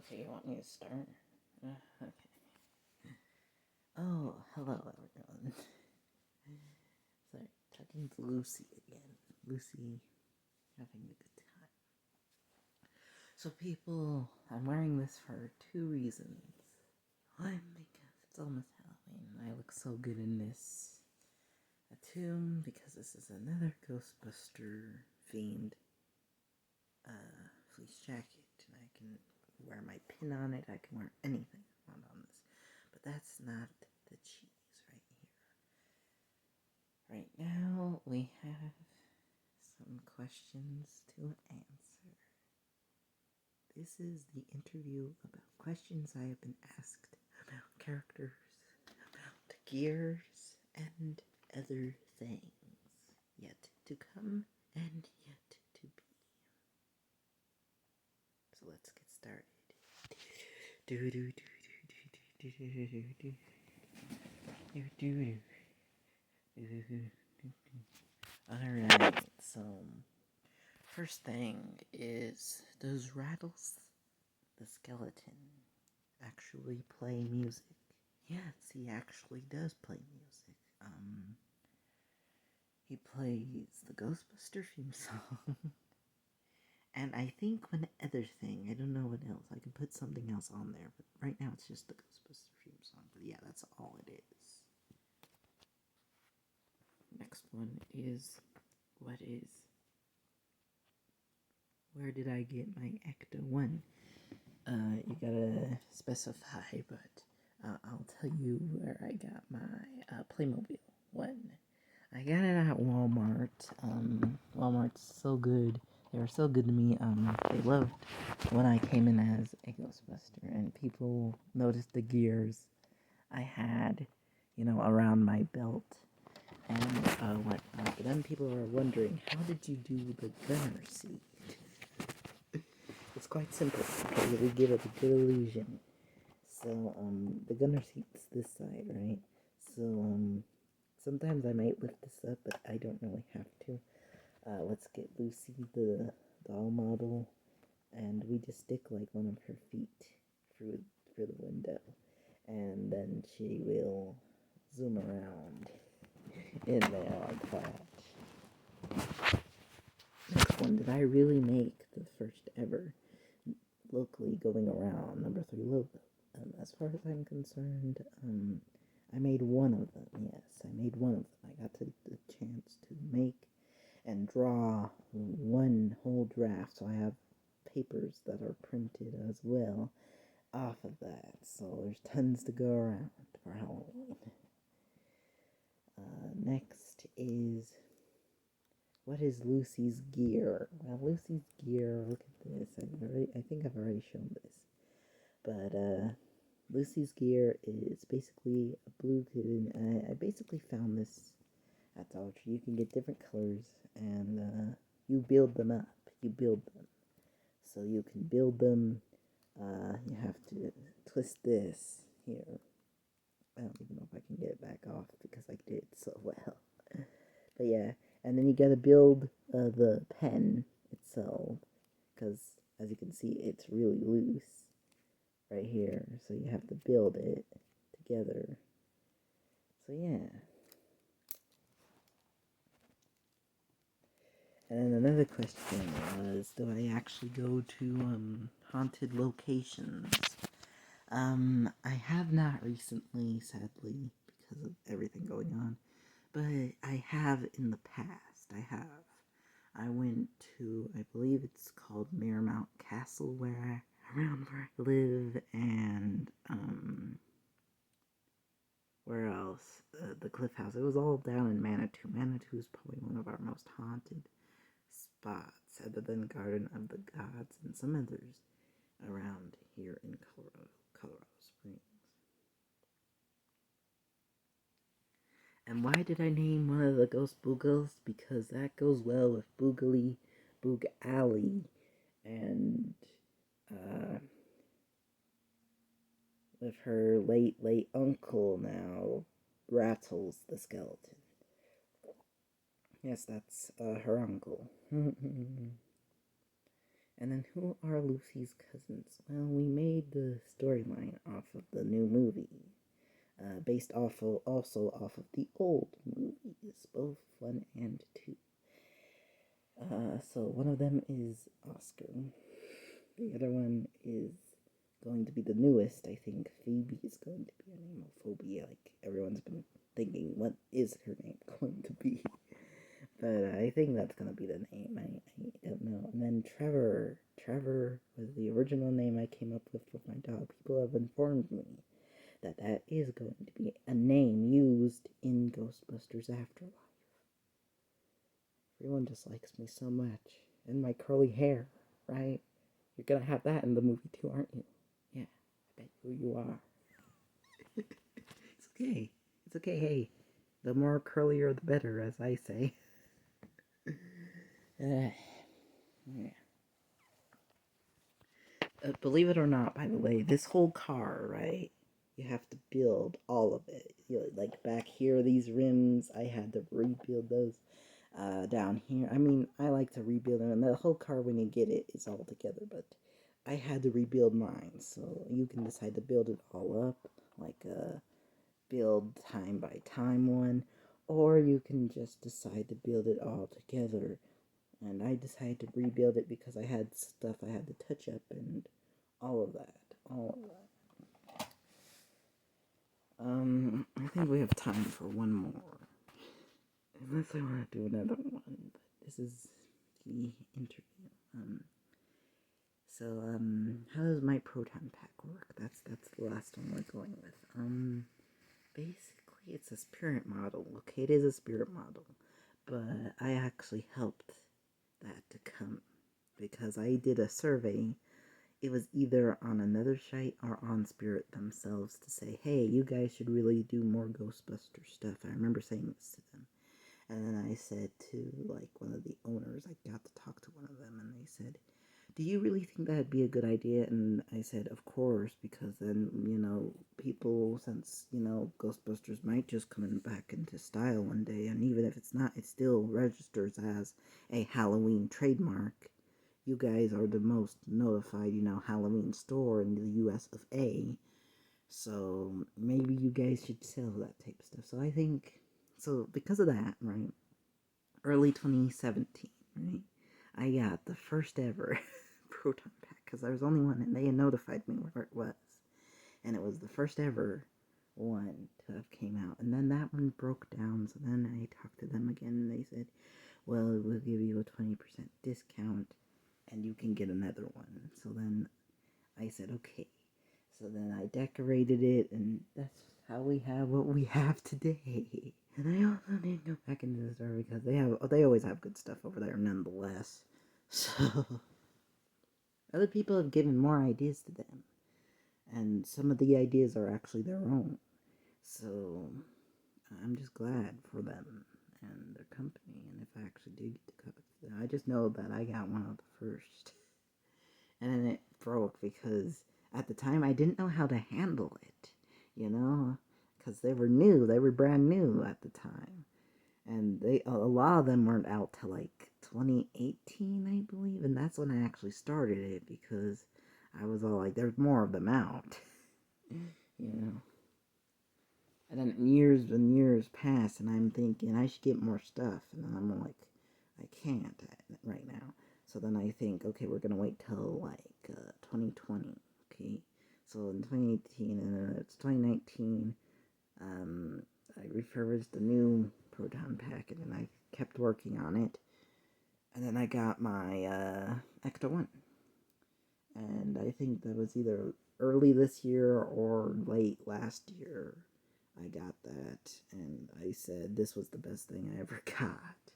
Okay, you want me to start? Okay. Oh, hello everyone. Sorry, talking to Lucy again. Lucy having a good time. So people, I'm wearing this for two reasons. One, because it's almost Halloween and I look so good in this. Two, because this is another Ghostbuster themed fleece jacket and I can wear my pin on it. I can wear anything I want on this. But that's not the cheese right here. Right now, we have some questions to answer. This is the interview about questions I have been asked about characters, about gears, and other things yet to come and yet to be. So let's get started. Alright, so first thing is, does Rattles the skeleton actually play music? Yes, he actually does play music. He plays the Ghostbuster theme song. And I think one other thing, I don't know what else. I can put something else on there, but right now it's just the Ghostbuster theme song. But yeah, that's all it is. Next one is, where did I get my Ecto 1? You gotta specify, but I'll tell you where I got my Playmobil 1. I got it at Walmart. Walmart's so good. They were so good to me. They loved when I came in as a Ghostbuster, and people noticed the gears I had, around my belt and whatnot. But then people were wondering, how did you do the gunner seat? It's quite simple, because we give it a good illusion. So, the gunner seat's this side, right? So, sometimes I might lift this up, but I don't really have to. Let's get Lucy, the doll model, and we just stick like one of her feet through the window, and then she will zoom around in there like that. Next one, did I really make the first ever locally going around number 3 logo? As far as I'm concerned, I made one of them. Yes, I made one of them. I got the chance to make and draw one whole draft, so I have papers that are printed as well off of that. So there's tons to go around for Halloween. Next is, what is Lucy's gear? Well, Lucy's gear, look at this. I think I've already shown this. But Lucy's gear is basically a blue kitten. I basically found this at Dollar Tree. You can get different colors, and you build them up. So you can build them. You have to twist this here. I don't even know if I can get it back off because I did so well. But yeah, and then you gotta build the pen itself, because as you can see, it's really loose right here. So you have to build it together. So yeah. And another question was, do I actually go to haunted locations? I have not recently, sadly, because of everything going on, but I have in the past. I went to, I believe it's called Marymount Castle, around where I live, and where else? The Cliff House. It was all down in Manitou. Manitou is probably one of our most haunted spots, other than Garden of the Gods and some others around here in Colorado Springs. And why did I name one of the Ghost Boogles? Because that goes well with Boogly, Boog Alley, and with her late uncle now, Rattles the skeleton. Yes, that's her uncle. And then who are Lucy's cousins? Well, we made the storyline off of the new movie, based also off of the old movies, both 1 and 2. So one of them is Oscar. The other one is going to be the newest. I think Phoebe is going to be her name, or Phobia. Like everyone's been thinking, what is her name going to be? But I think that's gonna be the name. I don't know. And then Trevor. Trevor was the original name I came up with for my dog. People have informed me that that is going to be a name used in Ghostbusters Afterlife. Everyone just likes me so much. And my curly hair, right? You're gonna have that in the movie too, aren't you? Yeah, I bet you are. It's okay. It's okay, hey. The more curlier the better, as I say. Yeah. Believe it or not, by the way, this whole car, right? You have to build all of it. Like back here, these rims, I had to rebuild those. Down here, I mean, I like to rebuild them. And the whole car, when you get it, is all together. But I had to rebuild mine, so you can decide to build it all up, like a build time by time one, or you can just decide to build it all together. And I decided to rebuild it because I had stuff I had to touch up and all of that. All of that. I think we have time for one more. Unless I want to do another one. But this is the interview. How does my proton pack work? That's the last one we're going with. Basically it's a spirit model. Okay, it is a spirit model. But I actually helped that to come because I did a survey. It was either on another site or on Spirit themselves to say, hey, you guys should really do more Ghostbuster stuff. I remember saying this to them. And then I said to, like, one of the owners, I got to talk to one of them, and they said, do you really think that'd be a good idea? And I said, of course, because then, people, since, Ghostbusters might just come back into style one day, and even if it's not, it still registers as a Halloween trademark. You guys are the most notified, Halloween store in the US of A. So maybe you guys should sell that type of stuff. So I think, because of that, right, early 2017, right, I got the first ever proton pack, because there was only one, and they had notified me where it was. And it was the first ever one to have came out. And then that one broke down, so then I talked to them again, and they said, well, we'll give you a 20% discount and you can get another one. So then I said, okay. So then I decorated it, and that's how we have what we have today. And I also didn't go back into the store because they always have good stuff over there nonetheless. So other people have given more ideas to them, and some of the ideas are actually their own. So I'm just glad for them and their company, and if I actually did get to cut it, I just know that I got one of the first. And then it broke because at the time I didn't know how to handle it, because they were new, they were brand new at the time. And a lot of them weren't out till like 2018, I believe, and that's when I actually started it, because I was all like, there's more of them out, And then years and years pass, and I'm thinking I should get more stuff, and then I'm like, I can't right now. So then I think, okay, we're gonna wait till like 2020. Okay, so in 2018 and it's 2019. I refurbished the new proton pack, and then I kept working on it, and then I got my Ecto 1, and I think that was either early this year or late last year. I got that, and I said this was the best thing I ever got.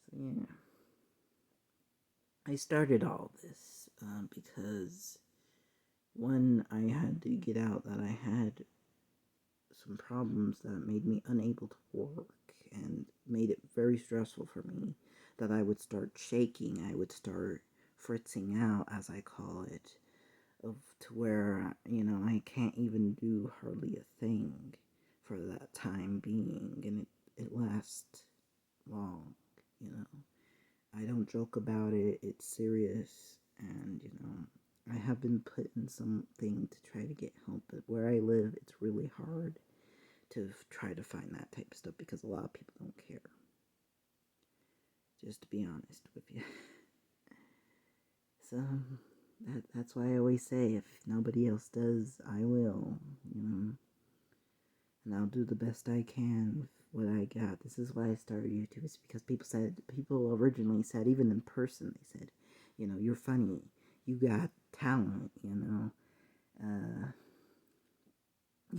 So yeah, I started all this because one, I had to get out that I had some problems that made me unable to work and made it very stressful for me, that I would start shaking, I would start fritzing out, as I call it, to where, I can't even do hardly a thing for that time being, and it lasts long, I don't joke about it. It's serious, and I have been put in something to try to get help, but where I live, it's really hard to try to find that type of stuff because a lot of people don't care. Just to be honest with you. So that's why I always say, if nobody else does, I will, and I'll do the best I can with what I got. This is why I started YouTube. It's because people originally said, even in person, they said, you're funny, you got talent, you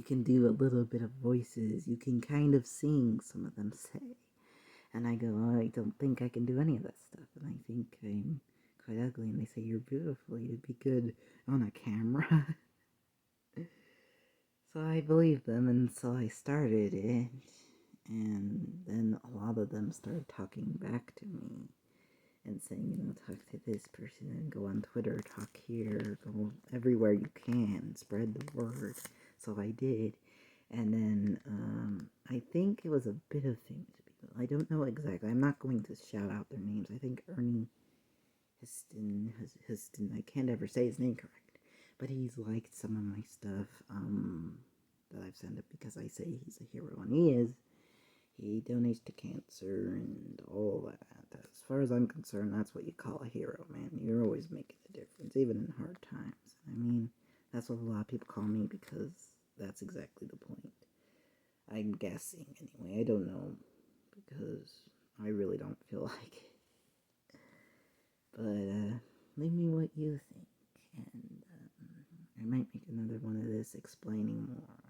can do a little bit of voices, you can kind of sing, some of them say. And I go, oh, I don't think I can do any of that stuff, and I think I'm quite ugly, and they say, you're beautiful, you'd be good on a camera. So I believed them, and so I started it, and then a lot of them started talking back to me and saying, talk to this person, and go on Twitter, talk here, go everywhere you can, spread the word. So I did, and then I think it was a bit of famous people. I don't know exactly. I'm not going to shout out their names. I think Ernie Huston, I can't ever say his name correct, but he's liked some of my stuff that I've sent up because I say he's a hero, and he is. He donates to cancer and all that. As far as I'm concerned, that's what you call a hero, man. You're always making a difference, even in hard times. I mean, that's what a lot of people call me because that's exactly the point. I'm guessing, anyway. I don't know because I really don't feel like it. But leave me what you think, and I might make another one of this explaining more.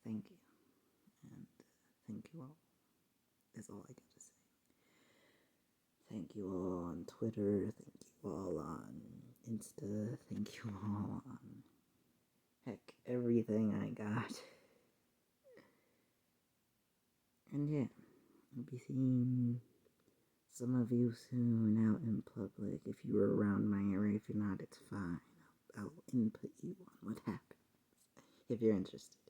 Thank you, and thank you all. That's all I got to say. Thank you all on Twitter. Thank you all on Insta. Thank you all on, heck, everything I got. And yeah, I'll be seeing some of you soon out in public. If you were around my area, if you're not, it's fine. I'll input you on what happens if you're interested.